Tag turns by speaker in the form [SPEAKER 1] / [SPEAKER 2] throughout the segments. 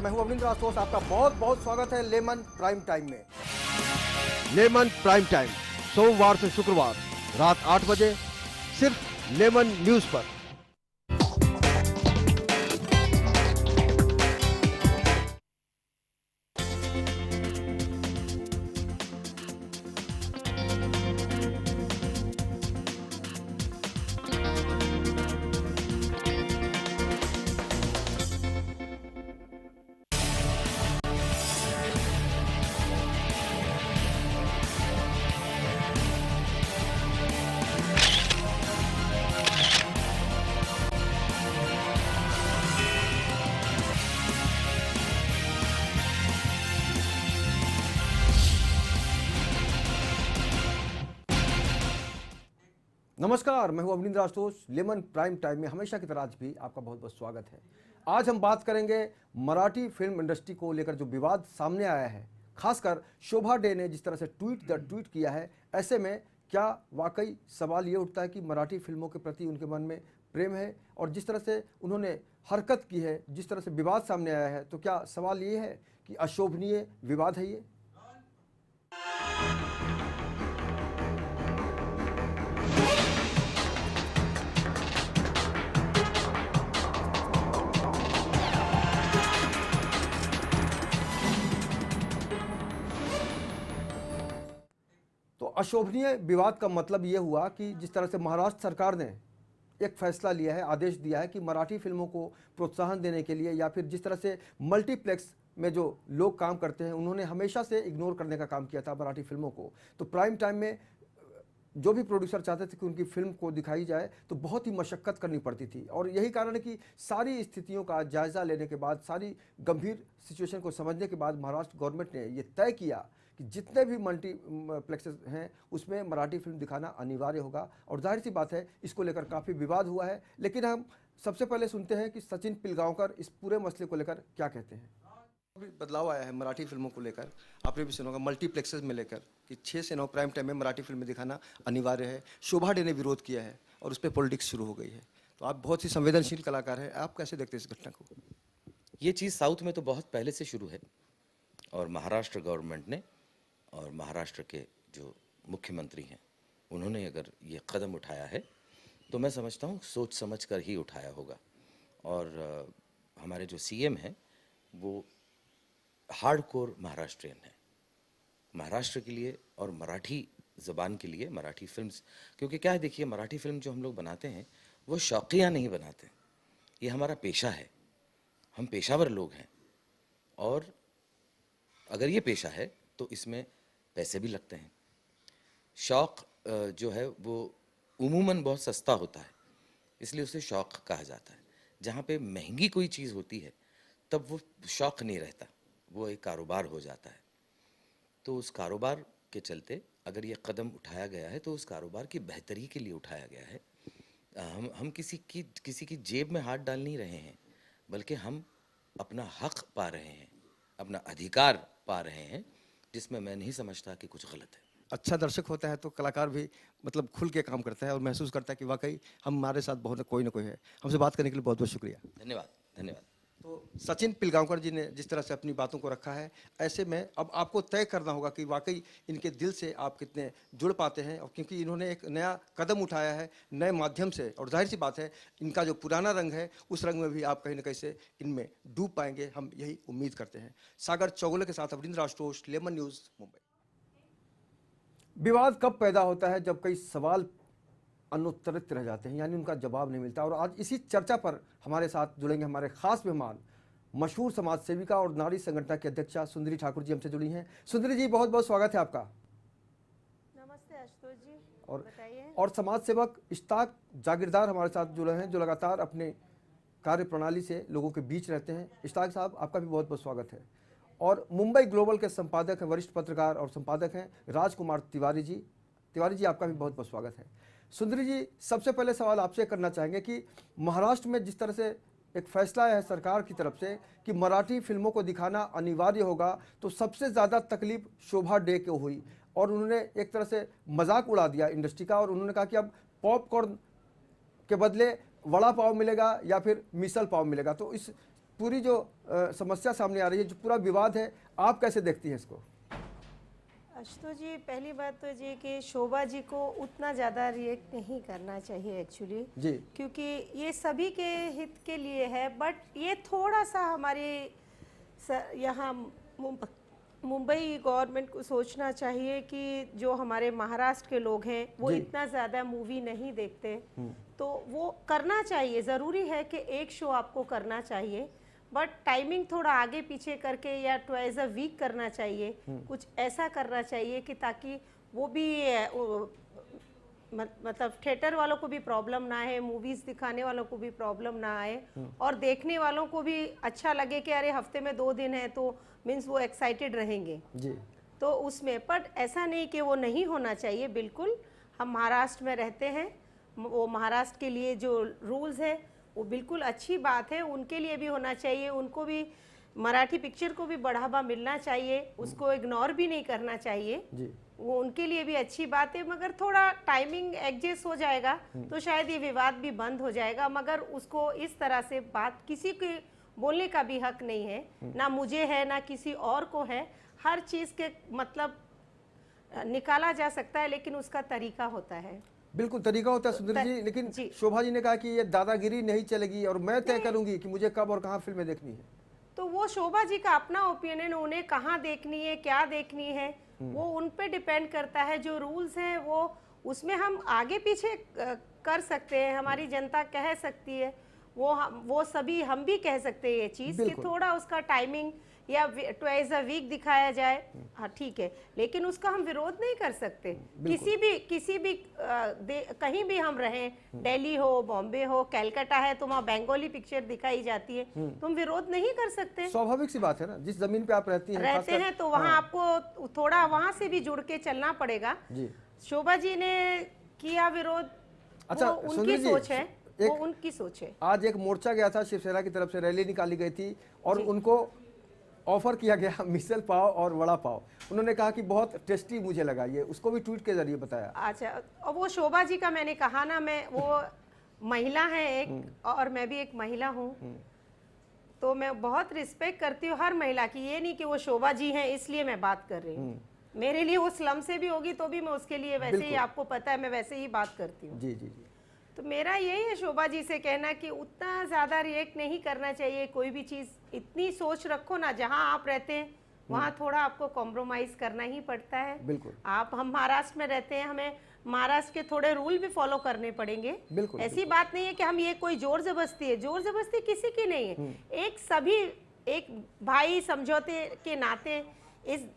[SPEAKER 1] मैं हूं अवनींद्र आशुतोष। आपका बहुत बहुत स्वागत है लेमन प्राइम टाइम में।
[SPEAKER 2] लेमन प्राइम टाइम सोमवार से शुक्रवार रात 8 बजे सिर्फ लेमन न्यूज पर।
[SPEAKER 1] नमस्कार, मैं हूं Avanindra Ashutosh. Lemon prime time में हमेशा की तरह आज भी आपका बहुत बहुत स्वागत है। आज हम बात करेंगे मराठी फिल्म इंडस्ट्री को लेकर जो विवाद सामने आया है, खासकर शोभा डे ने जिस तरह से ट्वीट किया है। ऐसे में क्या वाकई सवाल ये उठता है कि मराठी फिल्मों के प्रति उनके मन में प्रेम है, और जिस तरह से उन्होंने हरकत की है, जिस तरह से विवाद सामने आया है, तो क्या सवाल ये है कि अशोभनीय विवाद है ये? तो अशोभनीय विवाद का मतलब ये हुआ कि जिस तरह से महाराष्ट्र सरकार ने एक फैसला लिया है, आदेश दिया है कि मराठी फिल्मों को प्रोत्साहन देने के लिए, या फिर जिस तरह से मल्टीप्लेक्स में जो लोग काम करते हैं, उन्होंने हमेशा से इग्नोर करने का काम किया था मराठी फिल्मों को। तो प्राइम टाइम में जो भी प्रोड्यूसर चाहते थे कि उनकी फिल्म को दिखाई जाए, तो बहुत ही मशक्क़त करनी पड़ती थी। और यही कारण है कि सारी स्थितियों का जायज़ा लेने के बाद, सारी गंभीर सिचुएशन को समझने के बाद महाराष्ट्र गवर्नमेंट ने ये तय किया कि जितने भी मल्टीप्लेक्सेस हैं उसमें मराठी फिल्म दिखाना अनिवार्य होगा। और जाहिर सी बात है, इसको लेकर काफ़ी विवाद हुआ है। लेकिन हम सबसे पहले सुनते हैं कि सचिन पिलगांवकर इस पूरे मसले को लेकर क्या कहते हैं। अभी बदलाव आया है मराठी फिल्मों को लेकर, आपने भी सुना होगा, मल्टीप्लेक्सेस में लेकर कि 6 से 9 प्राइम टाइम में मराठी फिल्में दिखाना अनिवार्य है। शोभा डे ने विरोध किया है और उस पर पॉलिटिक्स शुरू हो गई है। तो आप बहुत ही संवेदनशील कलाकार हैं, आप कैसे देखते हैं इस घटना को?
[SPEAKER 3] ये चीज़ साउथ में तो बहुत पहले से शुरू है, और महाराष्ट्र गवर्नमेंट ने और महाराष्ट्र के जो मुख्यमंत्री हैं उन्होंने अगर ये कदम उठाया है तो मैं समझता हूँ सोच समझ कर ही उठाया होगा। और हमारे जो सीएम हैं वो हार्डकोर महाराष्ट्रियन है, महाराष्ट्र के लिए और मराठी ज़बान के लिए, मराठी फिल्म्स। क्योंकि क्या है, देखिए, मराठी फिल्म जो हम लोग बनाते हैं वो शौकिया नहीं बनाते, ये हमारा पेशा है, हम पेशावर लोग हैं। और अगर ये पेशा है तो इसमें पैसे भी लगते हैं। शौक़ जो है वो उमूमन बहुत सस्ता होता है, इसलिए उसे शौक़ कहा जाता है। जहाँ पे महंगी कोई चीज़ होती है तब वो शौक़ नहीं रहता, वो एक कारोबार हो जाता है। तो उस कारोबार के चलते अगर ये कदम उठाया गया है तो उस कारोबार की बेहतरी के लिए उठाया गया है। हम किसी की जेब में हाथ डाल नहीं रहे हैं, बल्कि हम अपना हक़ पा रहे हैं, अपना अधिकार पा रहे हैं, जिसमें मैं नहीं समझता कि कुछ गलत है।
[SPEAKER 1] अच्छा दर्शक होता है तो कलाकार भी मतलब खुल के काम करता है और महसूस करता है कि वाकई हमारे साथ बहुत कोई ना कोई है। हमसे बात करने के लिए बहुत बहुत शुक्रिया।
[SPEAKER 3] धन्यवाद, धन्यवाद।
[SPEAKER 1] तो सचिन पिलगांवकर जी ने जिस तरह से अपनी बातों को रखा है, ऐसे में अब आपको तय करना होगा कि वाकई इनके दिल से आप कितने जुड़ पाते हैं। और क्योंकि इन्होंने एक नया कदम उठाया है नए माध्यम से, और जाहिर सी बात है इनका जो पुराना रंग है उस रंग में भी आप कहीं ना कहीं से इनमें डूब पाएंगे, हम यही उम्मीद करते हैं। सागर चौगुले के साथ अवनींद्र आशुतोष, लेमन न्यूज़, मुंबई। विवाद कब पैदा होता है? जब कई सवाल अनुत्तरित रह जाते हैं, यानी उनका जवाब नहीं मिलता। और आज इसी चर्चा पर हमारे साथ जुड़ेंगे हमारे खास मेहमान, मशहूर समाज सेविका और नारी संगठन की अध्यक्षा सुंदरी ठाकुर जी हमसे जुड़ी हैं। सुंदरी जी, बहुत बहुत स्वागत है आपका।
[SPEAKER 4] नमस्ते आशुतोष जी,
[SPEAKER 1] और
[SPEAKER 4] बताइए।
[SPEAKER 1] और समाज सेवक इश्ताक जागीरदार हमारे साथ जुड़े हैं, जो लगातार अपने कार्य प्रणाली से लोगों के बीच रहते हैं। इश्ताक साहब, आपका भी बहुत बहुत स्वागत है। और मुंबई ग्लोबल के संपादक हैं, वरिष्ठ पत्रकार और संपादक हैं राजकुमार तिवारी जी। तिवारी जी, आपका भी बहुत बहुत स्वागत है। सुंदरी जी, सबसे पहले सवाल आपसे करना चाहेंगे कि महाराष्ट्र में जिस तरह से एक फैसला है सरकार की तरफ से कि मराठी फिल्मों को दिखाना अनिवार्य होगा, तो सबसे ज़्यादा तकलीफ शोभा डे को हुई, और उन्होंने एक तरह से मजाक उड़ा दिया इंडस्ट्री का, और उन्होंने कहा कि अब पॉपकॉर्न के बदले वड़ा पाव मिलेगा या फिर मिसल पाव मिलेगा। तो इस पूरी जो समस्या सामने आ रही है, जो पूरा विवाद है, आप कैसे देखती हैं इसको?
[SPEAKER 4] आशुतोष जी, पहली बात तो ये कि शोभा जी को उतना ज़्यादा रिएक्ट नहीं करना चाहिए एक्चुअली,
[SPEAKER 1] जी
[SPEAKER 4] क्योंकि ये सभी के हित के लिए है। बट ये थोड़ा सा हमारे यहाँ मुंबई गवर्नमेंट को सोचना चाहिए कि जो हमारे महाराष्ट्र के लोग हैं वो
[SPEAKER 1] जी।
[SPEAKER 4] इतना ज़्यादा मूवी नहीं देखते, तो वो करना चाहिए। ज़रूरी है कि एक शो आपको करना चाहिए, बट टाइमिंग थोड़ा आगे पीछे करके या ट्वाइस अ वीक करना चाहिए, कुछ ऐसा करना चाहिए कि ताकि वो भी मतलब थिएटर वालों को भी प्रॉब्लम ना आए, मूवीज दिखाने वालों को भी प्रॉब्लम ना आए, और देखने वालों को भी अच्छा लगे कि अरे हफ्ते में 2 दिन है तो मीन्स वो एक्साइटेड रहेंगे।
[SPEAKER 1] जी
[SPEAKER 4] तो उसमें पर ऐसा नहीं कि वो नहीं होना चाहिए। बिल्कुल, हम महाराष्ट्र में रहते हैं, वो महाराष्ट्र के लिए जो रूल्स है वो बिल्कुल अच्छी बात है, उनके लिए भी होना चाहिए। उनको भी मराठी पिक्चर को भी बढ़ावा मिलना चाहिए, उसको इग्नोर भी नहीं करना चाहिए।
[SPEAKER 1] जी
[SPEAKER 4] वो उनके लिए भी अच्छी बात है, मगर थोड़ा टाइमिंग एडजस्ट हो जाएगा तो शायद ये विवाद भी बंद हो जाएगा। मगर उसको इस तरह से बात किसी के बोलने का भी हक नहीं है, ना मुझे है ना किसी और को है। हर चीज़ के मतलब निकाला जा सकता है, लेकिन उसका तरीका होता है।
[SPEAKER 1] बिल्कुल तरीका होता है सुंदर जी, लेकिन
[SPEAKER 4] जी।
[SPEAKER 1] शोभा जी ने कहा कि ये दादागिरी नहीं चलेगी और मैं तय करूंगी कि मुझे कब और कहाँ फिल्में देखनी है।
[SPEAKER 4] तो वो शोभा जी का अपना ओपिनियन, उन्हें कहाँ देखनी है, क्या देखनी है, वो उन पे डिपेंड करता है। जो रूल्स हैं वो उसमें हम आगे पीछे कर सकते हैं, हमारी जनता कह सकती है, वो सभी हम भी कह सकते हैं ये चीज़ कि
[SPEAKER 1] बिल्कुल।
[SPEAKER 4] थोड़ा उसका टाइमिंग या ट्वाइस अ वीक दिखाया जाए, हाँ ठीक है, लेकिन उसका हम विरोध नहीं कर सकते। किसी भी कहीं भी हम रहें, दिल्ली हो, बॉम्बे हो, कलकत्ता है, तो वहाँ बंगाली पिक्चर दिखाई जाती है, तो हम विरोध नहीं कर सकते।
[SPEAKER 1] स्वाभाविक सी बात है ना, जिस जमीन पे आप रहती हैं खासकर-
[SPEAKER 4] तो वहाँ आपको थोड़ा वहाँ से भी जुड़ के चलना पड़ेगा।
[SPEAKER 1] जी
[SPEAKER 4] शोभा जी ने किया विरोध,
[SPEAKER 1] अच्छा,
[SPEAKER 4] वो उनकी
[SPEAKER 1] सुंदर जी,
[SPEAKER 4] सोच है, वो
[SPEAKER 1] एक-
[SPEAKER 4] उनकी सोच है।
[SPEAKER 1] आज एक मोर्चा गया था, शिवसेना की तरफ से रैली निकाली गई थी और उनको ऑफर किया गया मिसल पाव और वड़ा पाव। उन्होंने कहा कि बहुत टेस्टी मुझे लगा, ये उसको भी ट्वीट के जरिए बताया।
[SPEAKER 4] अच्छा, और वो शोभा जी का मैंने कहा ना, मैं वो महिला है एक, और मैं भी एक महिला हूँ, तो मैं बहुत रिस्पेक्ट करती हूँ हर महिला की। ये नहीं कि वो शोभा जी हैं इसलिए मैं बात कर रही हूँ, मेरे लिए वो स्लम से भी होगी तो भी मैं उसके लिए वैसे ही,
[SPEAKER 1] बिल्कुल।
[SPEAKER 4] आपको पता है मैं वैसे ही बात करती हूँ।
[SPEAKER 1] जी जी जी
[SPEAKER 4] तो मेरा यही है शोभा जी से कहना कि उतना ज़्यादा रिएक्ट नहीं करना चाहिए। कोई भी चीज़ इतनी सोच रखो ना, जहाँ आप रहते हैं वहाँ थोड़ा आपको कॉम्प्रोमाइज़ करना ही पड़ता है।
[SPEAKER 1] बिल्कुल
[SPEAKER 4] हम महाराष्ट्र में रहते हैं, हमें महाराष्ट्र के थोड़े रूल भी फॉलो करने पड़ेंगे।
[SPEAKER 1] बिल्कुल,
[SPEAKER 4] ऐसी बात नहीं है कि हम ये कोई जोर जबरदस्ती है, जोर जबरदस्ती किसी की नहीं है। एक भाई समझौते के नाते इस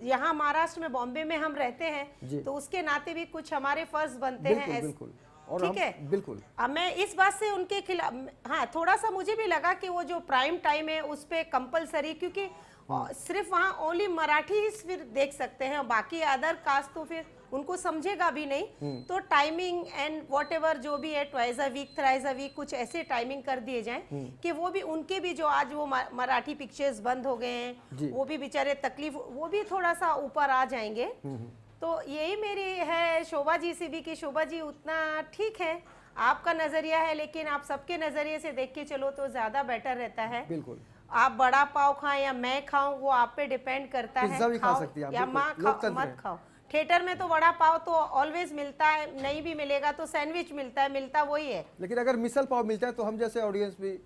[SPEAKER 4] यहाँ महाराष्ट्र में, बॉम्बे में हम रहते
[SPEAKER 1] जी।
[SPEAKER 4] हैं, तो उसके नाते भी कुछ हमारे फर्ज बनते
[SPEAKER 1] बिल्कुल
[SPEAKER 4] हैं।
[SPEAKER 1] बिल्कुल और
[SPEAKER 4] ठीक
[SPEAKER 1] हम
[SPEAKER 4] है,
[SPEAKER 1] बिल्कुल
[SPEAKER 4] अब मैं इस बात से उनके खिलाफ, हाँ थोड़ा सा मुझे भी लगा कि वो जो प्राइम टाइम है उस पे कंपलसरी, क्योंकि सिर्फ वहाँ ओनली मराठी ही फिर देख सकते हैं, बाकी अदर कास्ट तो फिर उनको समझेगा भी नहीं। तो टाइमिंग एंड व्हाटएवर जो भी है, twice a week, thrice a week, कुछ ऐसे टाइमिंग कर दिए जाएं कि वो भी, उनके भी जो आज वो मराठी पिक्चर्स बंद हो गए
[SPEAKER 1] जी।
[SPEAKER 4] हैं, वो भी बेचारे तकलीफ, वो भी थोड़ा सा ऊपर आ जाएंगे। तो यही मेरी है शोभा जी से भी कि शोभा जी उतना ठीक है, आपका नजरिया है, लेकिन आप सबके नजरिए से देख के चलो तो ज्यादा बेटर रहता है।
[SPEAKER 1] बिल्कुल
[SPEAKER 4] आप बड़ा पाव खाएं या मैं खाऊं, वो आप पे डिपेंड करता है।
[SPEAKER 1] पिज्जा भी खा
[SPEAKER 4] खाओ
[SPEAKER 1] सकती हैं आप,
[SPEAKER 4] या
[SPEAKER 1] बिल्कुल,
[SPEAKER 4] माँ खाओ,
[SPEAKER 1] लोकतंत्र
[SPEAKER 4] मत
[SPEAKER 1] है।
[SPEAKER 4] खाओ। थिएटर में तो वड़ा पाव तो ऑलवेज मिलता है, नहीं भी मिलेगा तो सैंडविच मिलता है, मिलता वही है।
[SPEAKER 1] लेकिन अगर मिसल पाव मिलता है तो हम जैसे ऑडियंस भी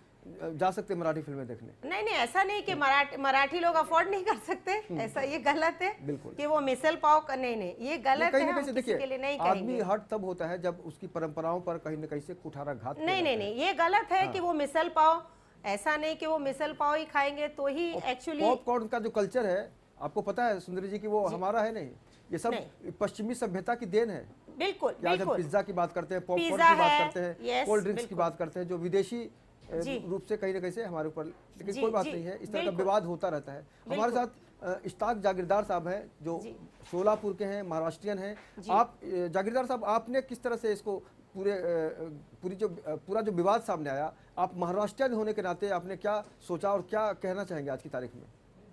[SPEAKER 1] जा सकते हैं मराठी फिल्में देखने।
[SPEAKER 4] नहीं नहीं, ऐसा नहीं कि मराठी लोग अफोर्ड नहीं कर सकते, ऐसा ये गलत है
[SPEAKER 1] बिल्कुल।
[SPEAKER 4] कि वो मिसल पाव का, नहीं ये गलत
[SPEAKER 1] कहीं
[SPEAKER 4] है,
[SPEAKER 1] ना
[SPEAKER 4] हम
[SPEAKER 1] कहीं से
[SPEAKER 4] किसी के लिए
[SPEAKER 1] देखिए,
[SPEAKER 4] नहीं
[SPEAKER 1] आदमी
[SPEAKER 4] कहेंगे।
[SPEAKER 1] हट तब होता है जब उसकी परंपराओं पर कहीं ना कहीं से कुठाराघात किया
[SPEAKER 4] नहीं
[SPEAKER 1] जाता
[SPEAKER 4] नहीं
[SPEAKER 1] है।
[SPEAKER 4] ये गलत है कि वो मिसल पाव, ऐसा नहीं कि वो मिसल पाव ही खाएंगे तो ही एक्चुअली।
[SPEAKER 1] पॉपकॉर्न का जो कल्चर है, आपको पता है सुंदरी जी की, वो हमारा है नहीं, ये सब
[SPEAKER 4] नहीं।
[SPEAKER 1] पश्चिमी सभ्यता की देन है।
[SPEAKER 4] बिल्कुल
[SPEAKER 1] कि आज हम
[SPEAKER 4] बिल्कुल,
[SPEAKER 1] पिज्जा की बात करते हैं, पॉपकॉर्न
[SPEAKER 4] पिज्जा
[SPEAKER 1] की बात
[SPEAKER 4] है,
[SPEAKER 1] करते हैं,
[SPEAKER 4] yes,
[SPEAKER 1] कोल्ड ड्रिंक्स की
[SPEAKER 4] बिल्कुल।
[SPEAKER 1] बात करते हैं, जो विदेशी
[SPEAKER 4] जी।
[SPEAKER 1] रूप से कहीं ना कहीं से हमारे ऊपर, लेकिन
[SPEAKER 4] जी,
[SPEAKER 1] कोई बात
[SPEAKER 4] जी,
[SPEAKER 1] नहीं है, इस तरह का
[SPEAKER 4] बिल्कुल।
[SPEAKER 1] विवाद होता रहता है। हमारे साथ इश्ताक जागीरदार साहब हैं, जो
[SPEAKER 4] जी।
[SPEAKER 1] सोलापुर के हैं, महाराष्ट्रियन हैं।
[SPEAKER 4] जी।
[SPEAKER 1] आप जागीरदार साहब, आपने किस तरह से इसको पूरा जो विवाद सामने आया, आप महाराष्ट्रियन होने के नाते आपने क्या सोचा और क्या कहना चाहेंगे आज की तारीख में?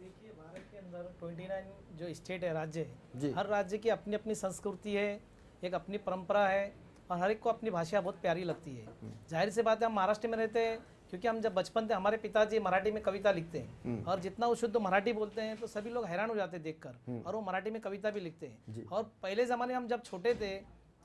[SPEAKER 5] देखिए, भारत के अंदर 29 जो स्टेट है, राज्य
[SPEAKER 1] जी।
[SPEAKER 5] है, हर राज्य की अपनी अपनी संस्कृति है, एक अपनी परंपरा है, और हर एक को अपनी भाषा बहुत प्यारी लगती है। जाहिर सी बात है, हम महाराष्ट्र में रहते हैं, क्योंकि हम जब बचपन से हमारे पिताजी मराठी में कविता लिखते हैं और जितना वो शुद्ध मराठी बोलते हैं तो सभी लोग हैरान हो जाते हैं देखकर, और वो मराठी में कविता भी लिखते हैं। और पहले ज़माने में हम जब छोटे थे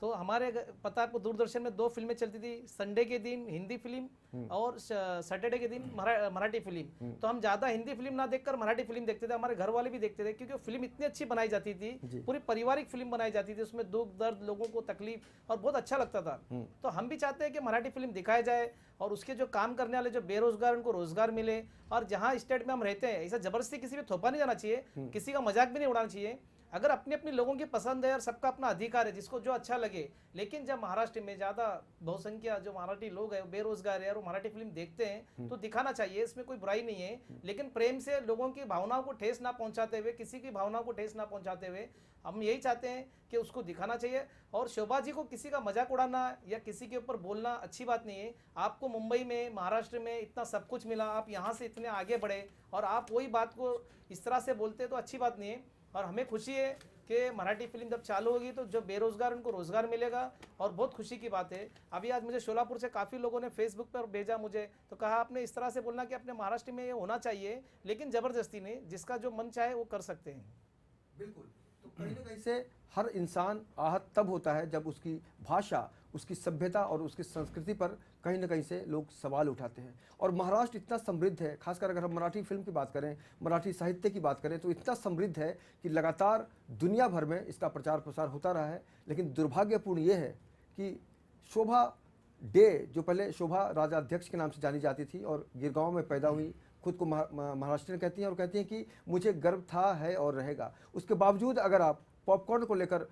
[SPEAKER 5] तो हमारे पता आपको दूरदर्शन में 2 फिल्में चलती थी, संडे के दिन हिंदी फिल्म और सैटरडे के दिन मराठी फिल्म। तो हम ज़्यादा हिंदी फिल्म ना देखकर मराठी फिल्म देखते थे, हमारे घर वाले भी देखते थे, क्योंकि फिल्म इतनी अच्छी बनाई जाती थी, पूरी पारिवारिक फिल्म बनाई जाती थी, उसमें दुख दर्द, लोगों को तकलीफ, और बहुत अच्छा लगता था। तो हम भी चाहते हैं कि मराठी फिल्म दिखाया जाए और उसके जो काम करने वाले जो बेरोजगार उनको रोजगार मिले। और जहाँ स्टेट में हम रहते हैं, ऐसा जबरदस्ती किसी पे थोपा नहीं जाना चाहिए, किसी का मजाक भी नहीं उड़ाना चाहिए। अगर अपनी अपनी लोगों की पसंद है और सबका अपना अधिकार है, जिसको जो अच्छा लगे। लेकिन जब महाराष्ट्र में ज़्यादा बहुसंख्या जो मराठी लोग हैं, बेरोजगार है, और माराठी फिल्म देखते हैं तो दिखाना चाहिए, इसमें कोई बुराई नहीं है। लेकिन प्रेम से लोगों की भावनाओं को ठेस ना पहुंचाते हुए, किसी की भावनाओं को ठेस ना पहुंचाते हुए हम यही चाहते हैं कि उसको दिखाना चाहिए। और शोभा जी को किसी का मजाक उड़ाना या किसी के ऊपर बोलना अच्छी बात नहीं है। आपको मुंबई में, महाराष्ट्र में इतना सब कुछ मिला, आप यहाँ से इतने आगे बढ़े और आप वही बात को इस तरह से बोलते तो अच्छी बात नहीं है। और हमें खुशी है कि मराठी फिल्म जब चालू होगी तो जो बेरोजगार उनको रोजगार मिलेगा, और बहुत खुशी की बात है। अभी आज मुझे शोलापुर से काफ़ी लोगों ने फेसबुक पर भेजा मुझे, तो कहा आपने इस तरह से बोलना कि अपने महाराष्ट्र में ये होना चाहिए, लेकिन ज़बरदस्ती नहीं, जिसका जो मन चाहे वो कर सकते हैं।
[SPEAKER 1] बिल्कुल। तो कहीं ना कहीं से हर इंसान आहत तब होता है जब उसकी भाषा, उसकी सभ्यता और उसकी संस्कृति पर कहीं ना कहीं से लोग सवाल उठाते हैं। और महाराष्ट्र इतना समृद्ध है, खासकर अगर हम मराठी फिल्म की बात करें, मराठी साहित्य की बात करें, तो इतना समृद्ध है कि लगातार दुनिया भर में इसका प्रचार प्रसार होता रहा है। लेकिन दुर्भाग्यपूर्ण ये है कि शोभा डे, जो पहले शोभा राजाध्यक्ष के नाम से जानी जाती थी और गिरगांव में पैदा हुई, खुद को महाराष्ट्र कहती हैं और कहती हैं कि मुझे गर्व था, है और रहेगा। उसके बावजूद अगर आप पॉपकॉर्न को लेकर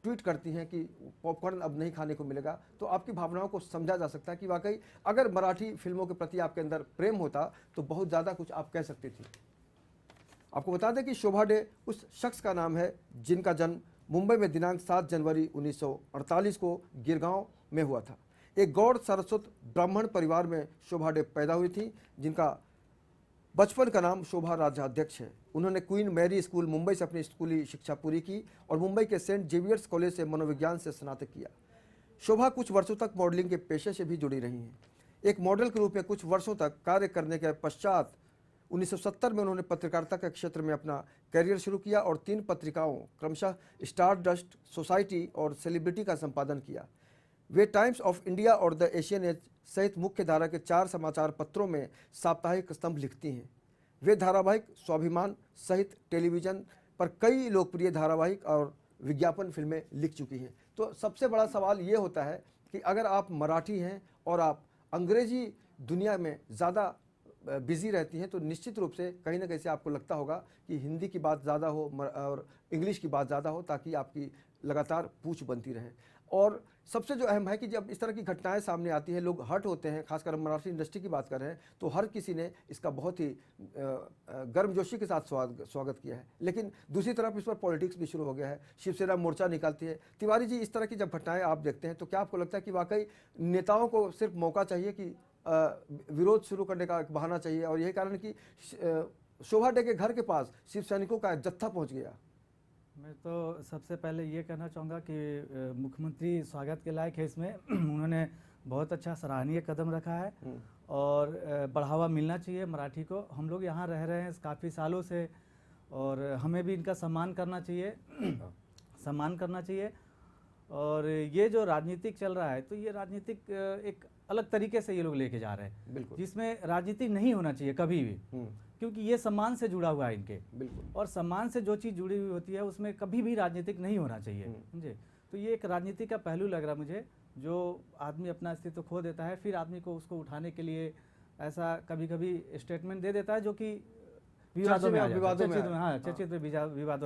[SPEAKER 1] ट्वीट करती हैं कि पॉपकॉर्न अब नहीं खाने को मिलेगा, तो आपकी भावनाओं को समझा जा सकता है कि वाकई अगर मराठी फिल्मों के प्रति आपके अंदर प्रेम होता तो बहुत ज़्यादा कुछ आप कह सकती थी। आपको बता दें कि शोभा डे उस शख्स का नाम है जिनका जन्म मुंबई में दिनांक 7 जनवरी 1948 को गिरगांव में हुआ था। एक गौड़ सारस्वत ब्राह्मण परिवार में शोभा डे पैदा हुई थी, जिनका बचपन का नाम शोभा राजाध्यक्ष है। उन्होंने क्वीन मैरी स्कूल मुंबई से अपनी स्कूली शिक्षा पूरी की और मुंबई के सेंट जेवियर्स कॉलेज से मनोविज्ञान से स्नातक किया। शोभा कुछ वर्षों तक मॉडलिंग के पेशे से भी जुड़ी रही हैं। एक मॉडल के रूप में कुछ वर्षों तक कार्य करने के पश्चात 1970 में उन्होंने पत्रकारिता के क्षेत्र में अपना करियर शुरू किया और 3 पत्रिकाओं क्रमशः स्टार डस्ट, सोसाइटी और सेलिब्रिटी का संपादन किया। वे टाइम्स ऑफ इंडिया और द एशियन एज सहित मुख्य धारा के 4 समाचार पत्रों में साप्ताहिक स्तंभ लिखती हैं। वे धारावाहिक स्वाभिमान सहित टेलीविज़न पर कई लोकप्रिय धारावाहिक और विज्ञापन फिल्में लिख चुकी हैं। तो सबसे बड़ा सवाल ये होता है कि अगर आप मराठी हैं और आप अंग्रेजी दुनिया में ज़्यादा बिजी रहती हैं, तो निश्चित रूप से कहीं ना कहीं से आपको लगता होगा कि हिंदी की बात ज़्यादा हो और इंग्लिश की बात ज़्यादा हो, ताकि आपकी लगातार पूछ बनती रहे। और सबसे जो अहम है कि जब इस तरह की घटनाएं सामने आती हैं, लोग हर्ट होते हैं। खासकर हम मराठी इंडस्ट्री की बात कर रहे हैं तो हर किसी ने इसका बहुत ही गर्मजोशी के साथ स्वागत किया है। लेकिन दूसरी तरफ इस पर पॉलिटिक्स भी शुरू हो गया है, शिवसेना मोर्चा निकालती है। तिवारी जी, इस तरह की जब घटनाएं आप देखते हैं तो क्या आपको लगता है कि वाकई नेताओं को सिर्फ मौका चाहिए कि विरोध शुरू करने का एक बहाना चाहिए, और यही कारण कि शोभा डे के घर के पास शिव सैनिकों का जत्था पहुँच गया?
[SPEAKER 6] मैं तो सबसे पहले ये कहना चाहूँगा कि मुख्यमंत्री स्वागत के लायक है इसमें। उन्होंने बहुत अच्छा सराहनीय कदम रखा है और बढ़ावा मिलना चाहिए मराठी को। हम लोग यहाँ रह रहे हैं काफ़ी सालों से और हमें भी इनका सम्मान करना चाहिए। और ये जो राजनीतिक चल रहा है, तो ये राजनीतिक एक अलग तरीके से ये लोग लेके जा रहे हैं,
[SPEAKER 1] बिल्कुल,
[SPEAKER 6] जिसमें राजनीतिक नहीं होना चाहिए कभी भी, क्योंकि ये सम्मान से जुड़ा हुआ है इनके।
[SPEAKER 1] बिल्कुल।
[SPEAKER 6] और सम्मान से जो चीज़ जुड़ी हुई होती है उसमें कभी भी राजनीतिक नहीं होना चाहिए, समझे। तो ये एक राजनीति का पहलू लग रहा मुझे, जो आदमी अपना अस्तित्व खो देता है, फिर आदमी को उसको उठाने के लिए ऐसा कभी कभी स्टेटमेंट दे देता है जो कि विवादों में
[SPEAKER 1] विवादों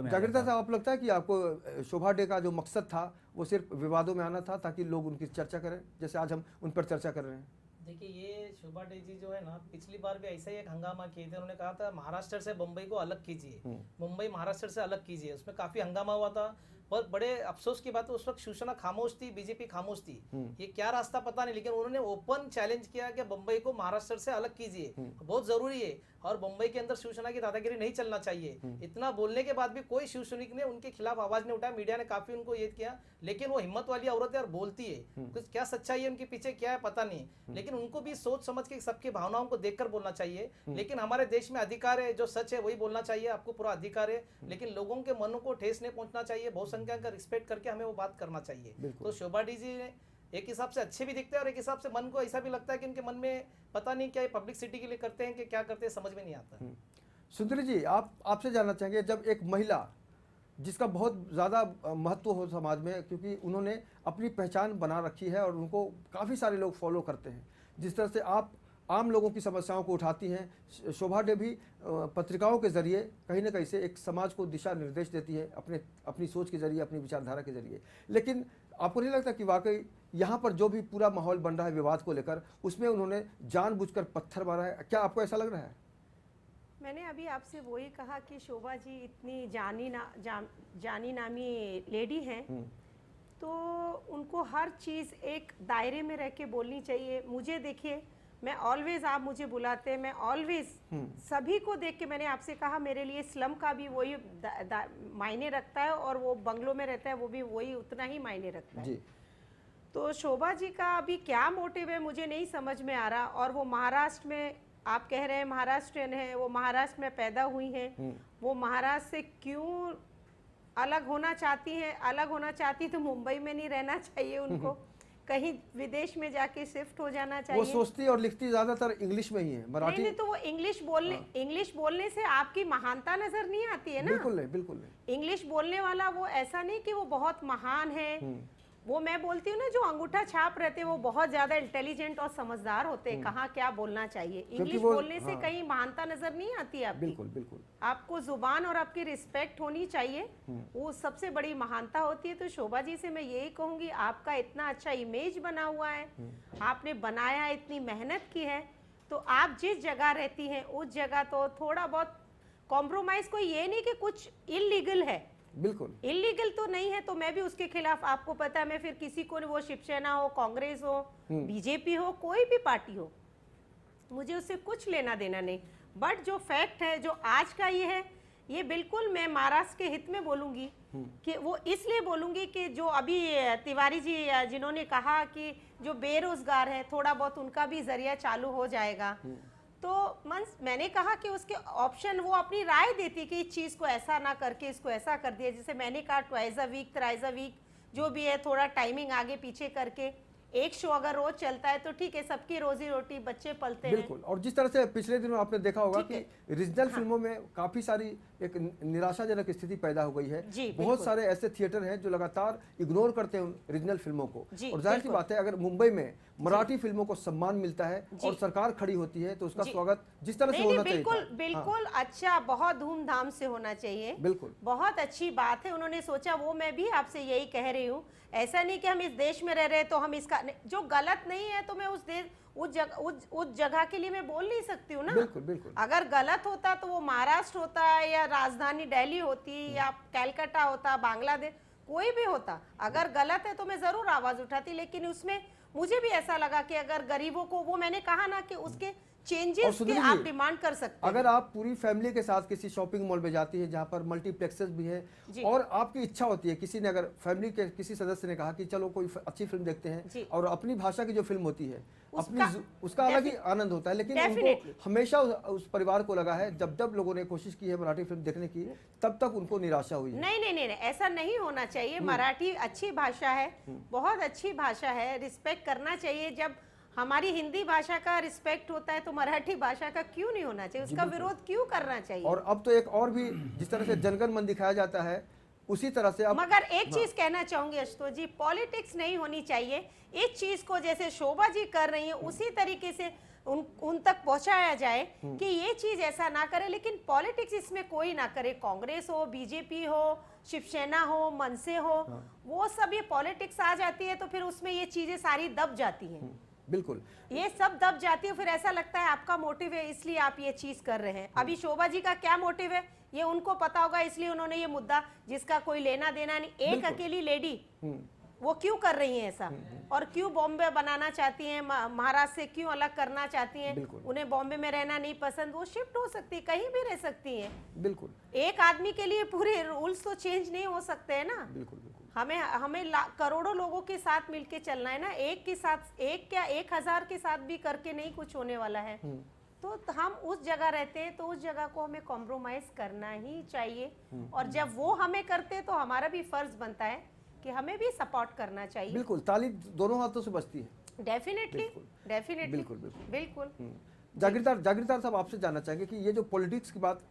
[SPEAKER 1] में
[SPEAKER 6] जागृता
[SPEAKER 1] साहब, आप लगता है कि आपको शोभा डे का जो मकसद था वो सिर्फ विवादों में आना था ताकि लोग उनकी चर्चा करें, जैसे आज हम उन पर चर्चा कर रहे हैं?
[SPEAKER 5] देखिए, ये शोभा डे जी जो है ना, पिछली बार भी ऐसा ही एक हंगामा किए थे। उन्होंने कहा था महाराष्ट्र से मुंबई को अलग कीजिए, मुंबई महाराष्ट्र से अलग कीजिए। उसमें काफ़ी हंगामा हुआ था बहुत बड़े अफसोस की बात है, उस वक्त शिवसेना खामोश थी, बीजेपी खामोश थी। ये क्या रास्ता पता नहीं, लेकिन उन्होंने ओपन चैलेंज किया कि बंबई को महाराष्ट्र से अलग कीजिए, बहुत जरूरी है। और बंबई के अंदर शिवसेना की दादागिरी नहीं चलना चाहिए। इतना बोलने के बाद भी कोई शिव सैनिक ने उनके खिलाफ आवाज नहीं उठाया। मीडिया ने काफी उनको ये किया, लेकिन वो हिम्मत वाली औरत है और बोलती है। कुछ क्या सच्चाई है उनके पीछे क्या है पता नहीं, लेकिन उनको भी सोच समझ के सबकी भावनाओं को देखकर बोलना चाहिए। लेकिन हमारे देश में अधिकार है, जो सच है वही बोलना चाहिए, आपको पूरा अधिकार है, लेकिन लोगों के मनों को ठेस नहीं पहुंचना चाहिए। बहुसंख्यक का रिस्पेक्ट करके हमें वो बात करना चाहिए। तो शोभा डी जी ने एक हिसाब से अच्छे भी दिखते हैं और एक हिसाब से मन को ऐसा भी लगता है कि उनके मन में पता नहीं क्या पब्लिसिटी के लिए करते हैं कि क्या करते हैं, समझ में नहीं आता।
[SPEAKER 1] सुंदरी जी, आपसे जानना चाहेंगे, जब एक महिला जिसका बहुत ज़्यादा महत्व हो समाज में, क्योंकि उन्होंने अपनी पहचान बना रखी है और उनको काफ़ी सारे लोग फॉलो करते हैं, जिस तरह से आप आम लोगों की समस्याओं को उठाती हैं, शोभा डे भी पत्रिकाओं के जरिए कहीं ना कहीं से एक समाज को दिशा निर्देश देती है अपनी सोच के जरिए, अपनी विचारधारा के जरिए। लेकिन आपको नहीं लगता कि वाकई यहाँ पर जो भी पूरा माहौल बन रहा है विवाद को लेकर, उसमें उन्होंने जानबूझकर पत्थर मारा है? क्या आपको ऐसा लग रहा है?
[SPEAKER 4] मैंने अभी आपसे वही कहा कि शोभा जी इतनी जानी नामी लेडी हैं, तो उनको हर चीज़ एक दायरे में रह के बोलनी चाहिए। मुझे देखिए, मैं ऑलवेज, आप मुझे बुलाते हैं, मैं ऑलवेज सभी को देख के, मैंने आपसे कहा मेरे लिए स्लम का भी वही मायने रखता है और वो बंगलों में रहता है वो भी वही उतना ही मायने रखता है। तो शोभा जी का अभी क्या मोटिव है मुझे नहीं समझ में आ रहा। और वो महाराष्ट्र में, आप कह रहे हैं महाराष्ट्रियन है, वो महाराष्ट्र में पैदा हुई हैं, वो महाराष्ट्र से क्यों अलग होना चाहती हैं? अलग होना चाहती तो मुंबई में नहीं रहना चाहिए उनको, कहीं विदेश में जाके शिफ्ट हो जाना चाहिए।
[SPEAKER 1] वो सोचती और लिखती ज्यादातर इंग्लिश में ही है, मराठी
[SPEAKER 4] नहीं, तो वो इंग्लिश बोलने से आपकी महानता नजर नहीं आती है ना।
[SPEAKER 1] बिल्कुल नहीं, बिल्कुल नहीं।
[SPEAKER 4] इंग्लिश बोलने वाला वो ऐसा नहीं कि वो बहुत महान है। वो मैं बोलती हूँ ना, जो अंगूठा छाप रहते हैं वो बहुत ज्यादा इंटेलिजेंट और समझदार होते हैं, कहाँ क्या बोलना चाहिए। इंग्लिश बोलने से कहीं महानता नजर नहीं आती है आपकी।
[SPEAKER 1] बिल्कुल बिल्कुल।
[SPEAKER 4] आपको जुबान और आपकी रिस्पेक्ट होनी चाहिए, वो सबसे बड़ी महानता होती है। तो शोभा जी से मैं यही कहूंगी, आपका इतना अच्छा इमेज बना हुआ है, आपने बनाया, इतनी मेहनत की है, तो आप जिस जगह रहती हैं उस जगह तो थोड़ा बहुत कॉम्प्रोमाइज, कोई ये नहीं कि कुछ इलीगल है,
[SPEAKER 1] बिल्कुल
[SPEAKER 4] इलीगल तो नहीं है, तो मैं भी उसके खिलाफ, आपको पता है मैं फिर किसी को, वो शिवसेना हो, कांग्रेस हो, बीजेपी हो, कोई भी पार्टी हो, मुझे उससे कुछ लेना देना नहीं। बट जो फैक्ट है, जो आज का ये है, ये बिल्कुल मैं महाराष्ट्र के हित में बोलूंगी, कि वो इसलिए बोलूंगी कि जो अभी तिवारी जी जिन्होंने कहा कि जो बेरोजगार है थोड़ा बहुत उनका भी जरिया चालू हो जाएगा, तो मैंने कहा कि उसके ऑप्शन, वो अपनी राय देती कि इस चीज़ को ऐसा ना करके इसको ऐसा कर दिया। जैसे मैंने कहा twice a week, thrice a week, जो भी है थोड़ा टाइमिंग आगे पीछे करके एक शो अगर रोज चलता है तो ठीक है, सबकी रोजी रोटी, बच्चे पलते हैं।
[SPEAKER 1] बिल्कुल। और जिस तरह से पिछले दिनों आपने देखा होगा कि रीजनल फिल्मों में काफी सारी एक निराशाजनक स्थिति पैदा हो गई है। बहुत सारे ऐसे थिएटर हैं जो लगातार इग्नोर करते हैं रीजनल फिल्मों को, और जाहिर सी बात है अगर मुंबई में मराठी फिल्मों को सम्मान मिलता है और सरकार खड़ी होती है तो उसका स्वागत जिस तरह से होना चाहिए,
[SPEAKER 4] बिल्कुल अच्छा, बहुत धूमधाम से होना चाहिए।
[SPEAKER 1] बिल्कुल, बहुत
[SPEAKER 4] अच्छी बात है उन्होंने सोचा। वो मैं भी आपसे यही कह रही हूँ, ऐसा नहीं कि हम इस देश में रह रहे तो हम इसका, जो गलत नहीं है तो मैं उस देश, उस जगह के लिए मैं बोल नहीं सकती हूँ ना।
[SPEAKER 1] बिल्कुल बिल्कुल।
[SPEAKER 4] अगर गलत होता तो वो महाराष्ट्र होता या राजधानी दिल्ली होती या कैलकाटा होता, बांग्लादेश, कोई भी होता। अगर गलत है तो मैं जरूर आवाज उठाती, लेकिन उसमें मुझे भी ऐसा लगा कि अगर गरीबों को, वो मैंने कहा ना कि उसके चेंजेस के आप डिमांड कर सकते हैं।
[SPEAKER 1] अगर आप पूरी फैमिली के साथ किसी शॉपिंग मॉल में जाती है जहां पर मल्टीप्लेक्सेस भी है और आपकी इच्छा होती है, किसी ने, अगर फैमिली के किसी सदस्य ने कहा कि चलो कोई अच्छी फिल्म देखते हैं, और अपनी भाषा की जो फिल्म होती है उसका अलग ही आनंद होता है, लेकिन उनको हमेशा उस परिवार को लगा है, जब जब लोगों ने कोशिश की है मराठी फिल्म देखने की, तब तक उनको निराशा हुई है।
[SPEAKER 4] नहीं, ऐसा नहीं होना चाहिए। मराठी अच्छी भाषा है, बहुत अच्छी भाषा है, रिस्पेक्ट करना चाहिए। जब हमारी हिंदी भाषा का रिस्पेक्ट होता है तो मराठी भाषा का क्यों नहीं होना चाहिए, उसका विरोध क्यों करना चाहिए।
[SPEAKER 1] और अब तो एक और भी, जिस तरह से जनगण मन दिखाया जाता है उसी तरह से अब,
[SPEAKER 4] मगर एक चीज कहना चाहूंगी आशुतोष जी, पॉलिटिक्स नहीं होनी चाहिए। इस चीज को जैसे शोभा जी कर रही है उसी तरीके से उन तक पहुंचाया जाए कि ये चीज ऐसा ना करे, लेकिन पॉलिटिक्स इसमें कोई ना करे। कांग्रेस हो, बीजेपी हो, शिवसेना हो, मनसे हो, वो सब ये पॉलिटिक्स आ जाती है तो फिर उसमें ये चीजें सारी दब जाती हैं।
[SPEAKER 1] बिल्कुल,
[SPEAKER 4] ये सब दब जाती है, फिर ऐसा लगता है आपका मोटिव है इसलिए आप ये चीज कर रहे हैं। अभी शोभा जी का क्या मोटिव है, ये उनको पता होगा, इसलिए उन्होंने ये मुद्दा जिसका कोई लेना देना नहीं, एक अकेली लेडी वो क्यों कर रही हैं ऐसा, और क्यों बॉम्बे बनाना चाहती हैं, महाराष्ट्र से क्यों अलग करना चाहती हैं, उन्हें बॉम्बे में रहना नहीं पसंद, वो शिफ्ट हो सकती है, कहीं भी रह सकती हैं।
[SPEAKER 1] बिल्कुल
[SPEAKER 4] एक आदमी के लिए पूरे रूल्स तो चेंज नहीं हो सकते हैं ना।
[SPEAKER 1] बिल्कुल बिल्कुल
[SPEAKER 4] हमें करोड़ों लोगों के साथ मिलके चलना है ना, एक के साथ, एक क्या 1000 के साथ भी करके नहीं कुछ होने वाला है। तो हम उस जगह रहते हैं तो उस जगह को हमें कॉम्प्रोमाइज करना ही चाहिए, और जब वो हमें करते हैं तो हमारा भी फर्ज बनता है कि हमें भी सपोर्ट करना चाहिए।
[SPEAKER 1] बिल्कुल, ताली दोनों हाथों से बजती है।
[SPEAKER 4] डेफिनेटली डेफिनेटली
[SPEAKER 1] बिल्कुल बिल्कुल
[SPEAKER 4] बिल्कुल।
[SPEAKER 1] जागीरदार साहब, आपसे जानना चाहेंगे कि ये जो पॉलिटिक्स की बात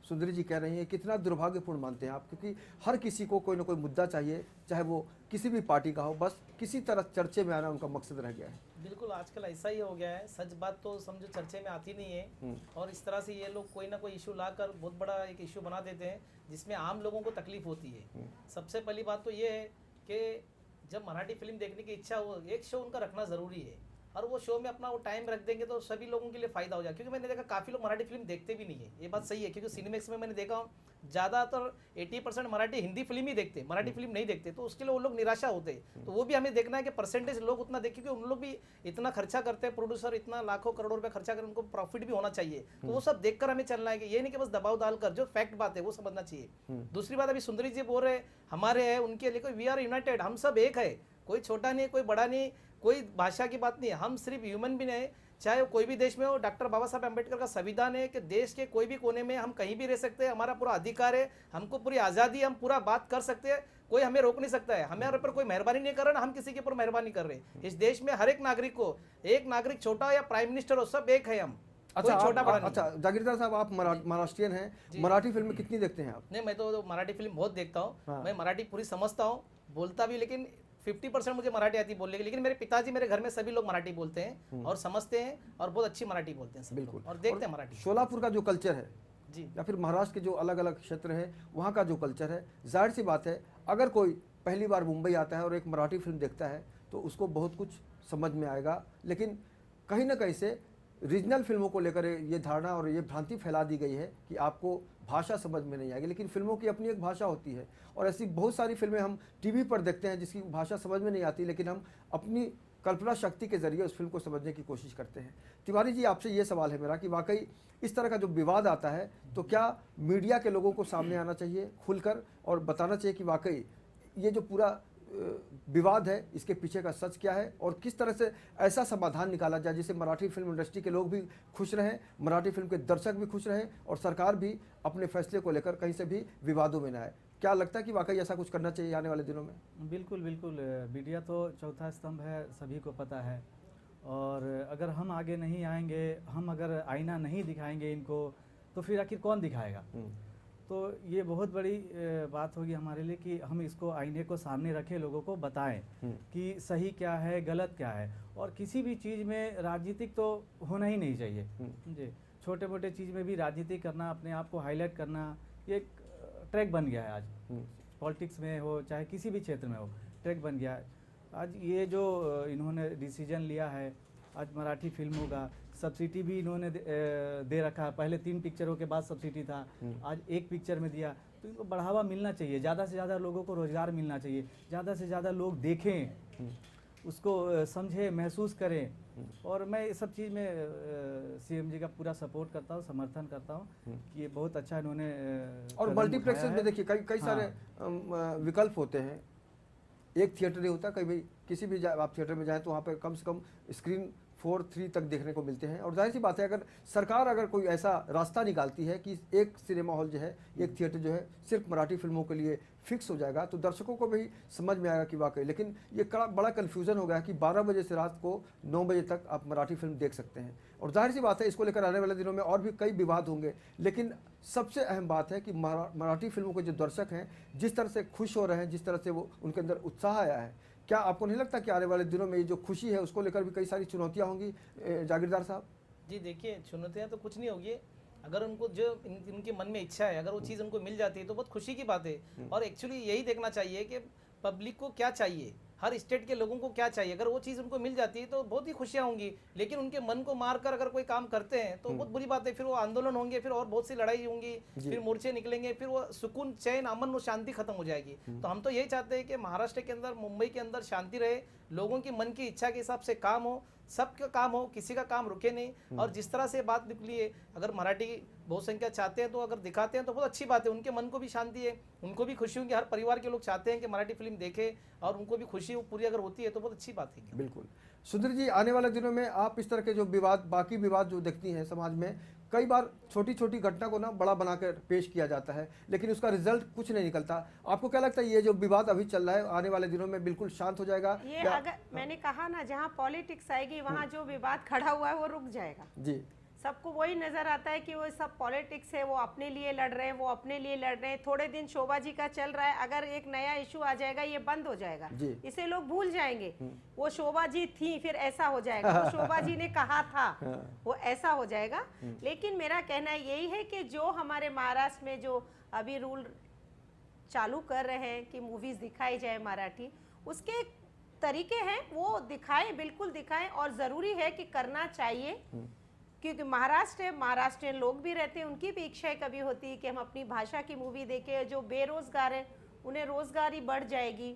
[SPEAKER 1] सुंदरी जी कह रही हैं, कितना दुर्भाग्यपूर्ण मानते हैं आप? क्योंकि हर किसी को कोई ना कोई मुद्दा चाहिए, चाहे वो किसी भी पार्टी का हो, बस किसी तरह चर्चे में आना उनका मकसद रह गया है।
[SPEAKER 5] बिल्कुल, आजकल ऐसा ही हो गया है। सच बात तो समझो चर्चे में आती नहीं है, और इस तरह से ये लोग कोई ना कोई इशू लाकर बहुत बड़ा एक इशू बना देते हैं जिसमें आम लोगों को तकलीफ होती है। सबसे पहली बात तो ये है कि जब मराठी फिल्म देखने की इच्छा हो, एक शो उनका रखना ज़रूरी है, और वो शो में अपना वो टाइम रख देंगे तो सभी लोगों के लिए फ़ायदा हो जाए। क्योंकि मैंने देखा काफ़ी लोग मराठी फिल्म देखते भी नहीं है, ये बात सही है। क्योंकि सिनेमैक्स में मैंने देखा हूँ ज़्यादातर 80% मराठी हिंदी फिल्म ही देखते, मराठी फिल्म नहीं देखते, तो उसके लिए वो लोग निराशा होते हैं। तो वो भी हमें देखना है कि परसेंटेज लोग उतना देखें, क्योंकि उन लोग भी इतना खर्चा करते हैं, प्रोड्यूसर इतना लाखों करोड़ों रुपये खर्चा कर, उनको प्रॉफिट भी होना चाहिए। तो वो सब देखकर हमें चलना है, कि ये नहीं कि बस दबाव डालकर, जो फैक्ट बात है वो समझना चाहिए। दूसरी बात, अभी सुंदरी जी बोल रहे हमारे है, उनके लिए वी आर यूनाइटेड, हम सब एक है, कोई छोटा नहीं, कोई बड़ा नहीं, कोई भाषा की बात नहीं है, हम सिर्फ ह्यूमन बीइंग है। चाहे कोई भी देश में हो, डॉक्टर बाबा साहब अम्बेडकर का संविधान है कि देश के कोई भी कोने में हम कहीं भी रह सकते हैं, हमारा पूरा अधिकार है, हमको पूरी आज़ादी, हम पूरा बात कर सकते हैं, कोई हमें रोक नहीं सकता है। हमारे ऊपर कोई मेहरबानी नहीं कर रहा ना, हम किसी के ऊपर मेहरबानी कर रहे। इस देश में हर एक नागरिक को, एक नागरिक छोटा हो या प्राइम मिनिस्टर हो, सब एक है हम।
[SPEAKER 1] अच्छा,
[SPEAKER 5] छोटा बड़ा
[SPEAKER 1] अच्छा जागीरदार साहब, आप महाराष्ट्रियन हैं, मराठी फिल्म कितनी देखते हैं आप?
[SPEAKER 5] नहीं, मैं तो मराठी फिल्म बहुत देखता हूँ, मैं मराठी पूरी समझता हूँ, बोलता भी, लेकिन 50% मुझे मराठी आती बोलने की। लेकिन मेरे पिताजी, मेरे घर में सभी लोग मराठी बोलते हैं और समझते हैं, और बहुत अच्छी मराठी बोलते हैं सब
[SPEAKER 1] बिल्कुल,
[SPEAKER 5] और देखते हैं मराठी।
[SPEAKER 1] शोलापुर का जो कल्चर है
[SPEAKER 5] जी,
[SPEAKER 1] या फिर महाराष्ट्र के जो अलग अलग क्षेत्र है, वहाँ का जो कल्चर है, जाहिर सी बात है, अगर कोई पहली बार मुंबई आता है और एक मराठी फिल्म देखता है तो उसको बहुत कुछ समझ में आएगा। लेकिन कहीं ना कहीं से रीजनल फिल्मों को लेकर ये धारणा और ये भ्रांति फैला दी गई है कि आपको भाषा समझ में नहीं आएगी, लेकिन फिल्मों की अपनी एक भाषा होती है, और ऐसी बहुत सारी फिल्में हम टीवी पर देखते हैं जिसकी भाषा समझ में नहीं आती, लेकिन हम अपनी कल्पना शक्ति के जरिए उस फिल्म को समझने की कोशिश करते हैं। तिवारी जी, आपसे ये सवाल है मेरा कि वाकई इस तरह का जो विवाद आता है तो क्या मीडिया के लोगों को सामने आना चाहिए खुलकर और बताना चाहिए कि वाकई ये जो पूरा विवाद है इसके पीछे का सच क्या है, और किस तरह से ऐसा समाधान निकाला जाए जिससे मराठी फिल्म इंडस्ट्री के लोग भी खुश रहें, मराठी फिल्म के दर्शक भी खुश रहें, और सरकार भी अपने फैसले को लेकर कहीं से भी विवादों में न आए? क्या लगता है कि वाकई ऐसा कुछ करना चाहिए आने वाले दिनों में?
[SPEAKER 6] बिल्कुल बिल्कुल, मीडिया तो चौथा स्तंभ है, सभी को पता है, और अगर हम आगे नहीं आएंगे, हम अगर आईना नहीं दिखाएंगे इनको, तो फिर आखिर कौन दिखाएगा? तो ये बहुत बड़ी बात होगी हमारे लिए कि हम इसको आईने को सामने रखें, लोगों को बताएं कि सही क्या है, गलत क्या है। और किसी भी चीज़ में राजनीतिक तो होना ही नहीं चाहिए जी। छोटे मोटे चीज़ में भी राजनीति करना, अपने आप को हाईलाइट करना, ये एक ट्रैक बन गया है आज। पॉलिटिक्स में हो चाहे किसी भी क्षेत्र में हो, ट्रैक बन गया है आज। ये जो इन्होंने डिसीजन लिया है, आज मराठी फिल्मों का सब्सिडी भी इन्होंने दे रखा है। पहले 3 पिक्चरों के बाद सब्सिडी था, आज 1 पिक्चर में दिया। तो इनको बढ़ावा मिलना चाहिए, ज़्यादा से ज़्यादा लोगों को रोज़गार मिलना चाहिए, ज़्यादा से ज़्यादा लोग देखें, उसको समझें, महसूस करें। और मैं इस सब चीज़ में सीएम जी का पूरा सपोर्ट करता हूँ, समर्थन करता हूँ कि ये बहुत अच्छा इन्होंने
[SPEAKER 1] और मल्टीप्लेक्सेस में देखिए कई सारे विकल्प होते हैं, एक थिएटर नहीं होता, कहीं भी किसी भी आप थिएटर में जाएं तो वहाँ पर कम से कम स्क्रीन 4-3 तक देखने को मिलते हैं। और जाहिर सी बात है, अगर सरकार अगर कोई ऐसा रास्ता निकालती है कि एक सिनेमा हॉल जो है, एक थिएटर जो है सिर्फ मराठी फिल्मों के लिए फिक्स हो जाएगा, तो दर्शकों को भी समझ में आएगा कि वाकई। लेकिन ये बड़ा कन्फ्यूज़न हो गया कि 12 बजे से रात को 9 बजे तक आप मराठी फिल्म देख सकते हैं। और जाहिर सी बात है, इसको लेकर आने वाले दिनों में और भी कई विवाद होंगे, लेकिन सबसे अहम बात है कि मराठी फिल्मों के जो दर्शक हैं जिस तरह से खुश हो रहे हैं, जिस तरह से वो उनके अंदर उत्साह आया है, क्या आपको नहीं लगता कि आने वाले दिनों में ये जो खुशी है उसको लेकर भी कई सारी चुनौतियां होंगी? जागीरदार साहब
[SPEAKER 5] जी, देखिए, चुनौतियाँ तो कुछ नहीं होगी। अगर उनको जो इनके मन में इच्छा है, अगर वो चीज़ उनको मिल जाती है तो बहुत खुशी की बात है। और एक्चुअली यही देखना चाहिए कि पब्लिक को क्या चाहिए, हर स्टेट के लोगों को क्या चाहिए, अगर वो चीज़ उनको मिल जाती है तो बहुत ही खुशियाँ होंगी। लेकिन उनके मन को मार कर अगर कोई काम करते हैं तो बहुत बुरी बात है, फिर वो आंदोलन होंगे, फिर और बहुत सी लड़ाई होंगी, फिर मोर्चे निकलेंगे, फिर वो सुकून, चैन, अमन और शांति खत्म हो जाएगी। तो हम तो यही चाहते हैं कि महाराष्ट्र के अंदर, मुंबई के अंदर शांति रहे, लोगों की मन की इच्छा के हिसाब से काम हो, सबका काम हो, किसी का काम रुके नहीं। और जिस तरह से बात निकली है, अगर मराठी बहुसंख्या चाहते हैं तो अगर दिखाते हैं तो बहुत अच्छी बात है, उनके मन को भी शांति है, उनको भी खुशी होगी। हर परिवार के लोग चाहते हैं कि मराठी फिल्म देखें और उनको भी खुशी पूरी अगर होती है तो बहुत अच्छी बात है।
[SPEAKER 1] बिल्कुल। सुंदर जी, आने वाले दिनों में आप इस तरह के जो विवाद, बाकी विवाद जो देखती हैं समाज में, कई बार छोटी छोटी घटना को ना बड़ा बनाकर पेश किया जाता है, लेकिन उसका रिजल्ट कुछ नहीं निकलता। आपको क्या लगता है ये जो विवाद अभी चल रहा है आने वाले दिनों में बिल्कुल शांत हो जाएगा?
[SPEAKER 4] ये अगर मैंने कहा ना, जहाँ पॉलिटिक्स आएगी वहाँ जो विवाद खड़ा हुआ है वो रुक जाएगा।
[SPEAKER 1] जी,
[SPEAKER 4] सबको वही नजर आता है कि वो सब पॉलिटिक्स है, वो अपने लिए लड़ रहे हैं, वो अपने लिए लड़ रहे हैं। थोड़े दिन शोभा जी का चल रहा है, अगर एक नया इशू आ जाएगा ये बंद हो जाएगा, इसे लोग भूल जाएंगे। वो शोभा जी थी, फिर ऐसा हो जाएगा, वो शोभा जी ने कहा था, वो ऐसा हो जाएगा। लेकिन मेरा कहना यही है कि जो हमारे महाराष्ट्र में जो अभी रूल चालू कर रहे हैं कि मूवीज दिखाई जाए मराठी, उसके तरीके हैं, वो दिखाएं, बिल्कुल दिखाएं, और जरूरी है कि करना चाहिए, क्योंकि महाराष्ट्र है, महाराष्ट्रियन लोग भी रहते हैं, उनकी भी इच्छाएं कभी होती है कि हम अपनी भाषा की मूवी देखें। जो बेरोजगार हैं उन्हें रोजगारी बढ़ जाएगी,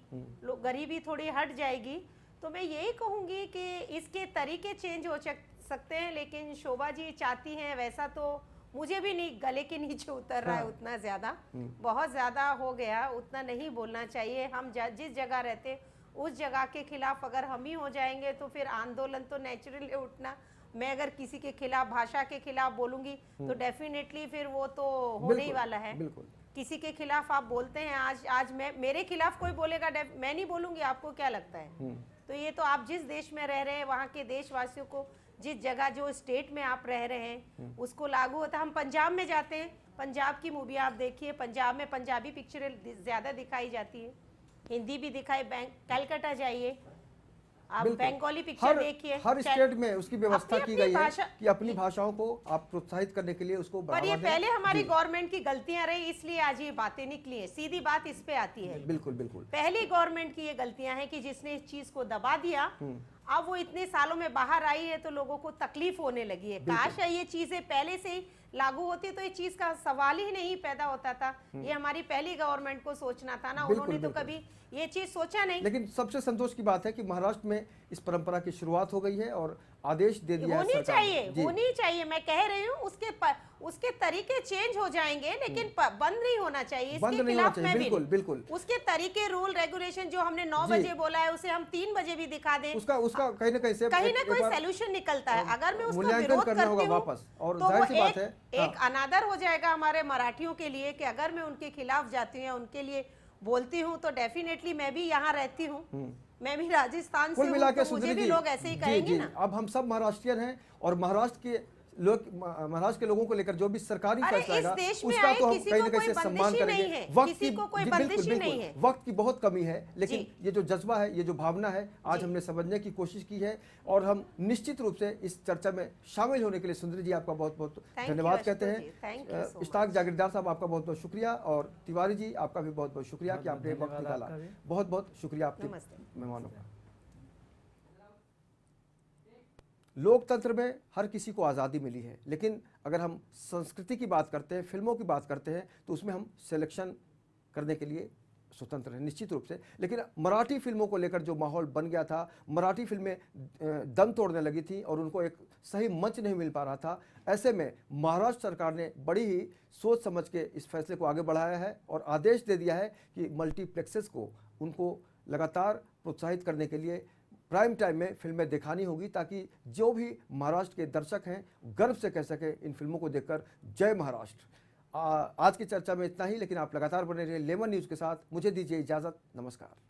[SPEAKER 4] गरीबी थोड़ी हट जाएगी। तो मैं यही कहूँगी कि इसके तरीके चेंज हो सकते हैं, लेकिन शोभा जी चाहती हैं वैसा तो मुझे भी नहीं गले के नीचे उतर रहा है उतना ज़्यादा, बहुत ज़्यादा हो गया, उतना नहीं बोलना चाहिए। हम जिस जगह रहते उस जगह के खिलाफ अगर हम ही हो जाएंगे तो फिर आंदोलन तो नेचुरली उठना। मैं अगर किसी के खिलाफ, भाषा के खिलाफ बोलूंगी तो डेफिनेटली फिर वो तो होने ही वाला है। किसी के खिलाफ आप बोलते हैं, आज मैं, मेरे खिलाफ कोई बोलेगा, मैं नहीं बोलूंगी, आपको क्या लगता है? तो ये तो आप जिस देश में रह रहे हैं वहाँ के देशवासियों को, जिस जगह, जो स्टेट में आप रह रहे हैं उसको लागू होता है। हम पंजाब में जाते हैं, पंजाब की मूवी आप देखिए, पंजाब में पंजाबी पिक्चरें ज्यादा दिखाई जाती है, हिंदी भी दिखाई, कलकत्ता जाइए आप, बंगाली पिक्चर देखिए,
[SPEAKER 1] हर स्टेट में उसकी व्यवस्था की गई है कि अपनी भाषाओं को आप प्रोत्साहित करने के लिए उसको बढ़ावा
[SPEAKER 4] पर ये
[SPEAKER 1] दें।
[SPEAKER 4] पहले हमारी गवर्नमेंट की गलतियां रही, इसलिए आज ये बातें निकली है। सीधी बात इस पे आती है।
[SPEAKER 1] बिल्कुल बिल्कुल,
[SPEAKER 4] पहली गवर्नमेंट की ये गलतियां हैं कि जिसने इस चीज को दबा दिया। अब वो इतने सालों में बाहर आई है तो लोगों को तकलीफ होने लगी है। काश ये चीजें पहले से ही लागू होती तो ये चीज का सवाल ही नहीं पैदा होता था। ये हमारी पहली गवर्नमेंट को सोचना था ना, उन्होंने तो कभी ये चीज सोचा नहीं।
[SPEAKER 1] लेकिन सबसे संतोष की बात है कि महाराष्ट्र में इस परंपरा की शुरुआत हो गई है और आदेश दे दिया है सरकार ने।
[SPEAKER 4] होनी चाहिए, मैं कह रही हूँ उसके तरीके चेंज हो जाएंगे, लेकिन बंद नहीं होना चाहिए।
[SPEAKER 1] बंद नहीं होना चाहिए, बिल्कुल बिल्कुल।
[SPEAKER 4] उसके तरीके, रूल रेगुलेशन जो हमने 9 बजे बोला है उसे हम 3 बजे भी दिखा दें,
[SPEAKER 1] उसका कहीं ना कोई
[SPEAKER 4] सोल्यूशन निकलता है। अगर मैं उसको
[SPEAKER 1] मूल्यांकन
[SPEAKER 4] विरोध
[SPEAKER 1] करना होगा
[SPEAKER 4] करती हूँ
[SPEAKER 1] वापस, और
[SPEAKER 4] तो
[SPEAKER 1] जाहिर सी बात है
[SPEAKER 4] एक अनादर हो जाएगा हमारे मराठियों के लिए कि अगर मैं उनके खिलाफ जाती हूँ, उनके लिए बोलती हूँ, तो डेफिनेटली मैं भी यहाँ रहती हूँ, मैं भी राजस्थान से हूँ, तो मुझे भी लोग ऐसे ही कहेंगे ना।
[SPEAKER 1] अब हम सब महाराष्ट्रियन हैं और महाराष्ट्र के लोगों को लेकर जो भी सरकारी फैसला आएगा उसका तो हम कहीं ना कहीं से सम्मान करेंगे। वक्त की बहुत कमी है, लेकिन ये जो जज्बा है, ये जो भावना है, आज हमने समझने की कोशिश की है और हम निश्चित रूप से इस चर्चा में शामिल होने के लिए सुंदरी जी आपका बहुत बहुत धन्यवाद कहते हैं। इश्ताक जागीरदार साहब आपका बहुत बहुत शुक्रिया, और तिवारी जी आपका भी बहुत बहुत शुक्रिया कि आपने वक्त निकाला। बहुत बहुत शुक्रिया आपके मेहमानों का। लोकतंत्र में हर किसी को आज़ादी मिली है, लेकिन अगर हम संस्कृति की बात करते हैं, फिल्मों की बात करते हैं, तो उसमें हम सिलेक्शन करने के लिए स्वतंत्र हैं निश्चित रूप से। लेकिन मराठी फिल्मों को लेकर जो माहौल बन गया था, मराठी फिल्में दम तोड़ने लगी थी और उनको एक सही मंच नहीं मिल पा रहा था, ऐसे में महाराष्ट्र सरकार ने बड़ी ही सोच समझ के इस फैसले को आगे बढ़ाया है और आदेश दे दिया है कि मल्टीप्लेक्सेस को उनको लगातार प्रोत्साहित करने के लिए प्राइम टाइम में फिल्में दिखानी होगी, ताकि जो भी महाराष्ट्र के दर्शक हैं गर्व से कह सके इन फिल्मों को देखकर जय महाराष्ट्र। आज की चर्चा में इतना ही, लेकिन आप लगातार बने रहिए लेमन न्यूज़ के साथ। मुझे दीजिए इजाज़त, नमस्कार।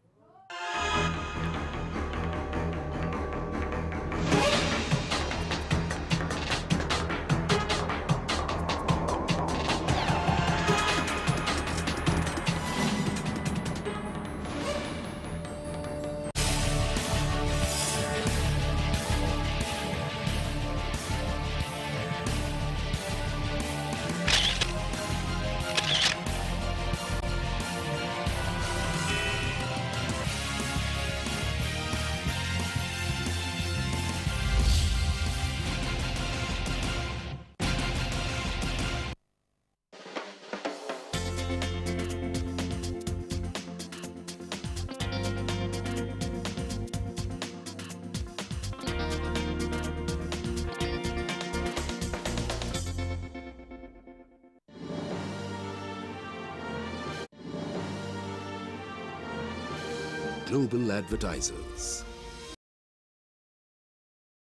[SPEAKER 7] global advertisers.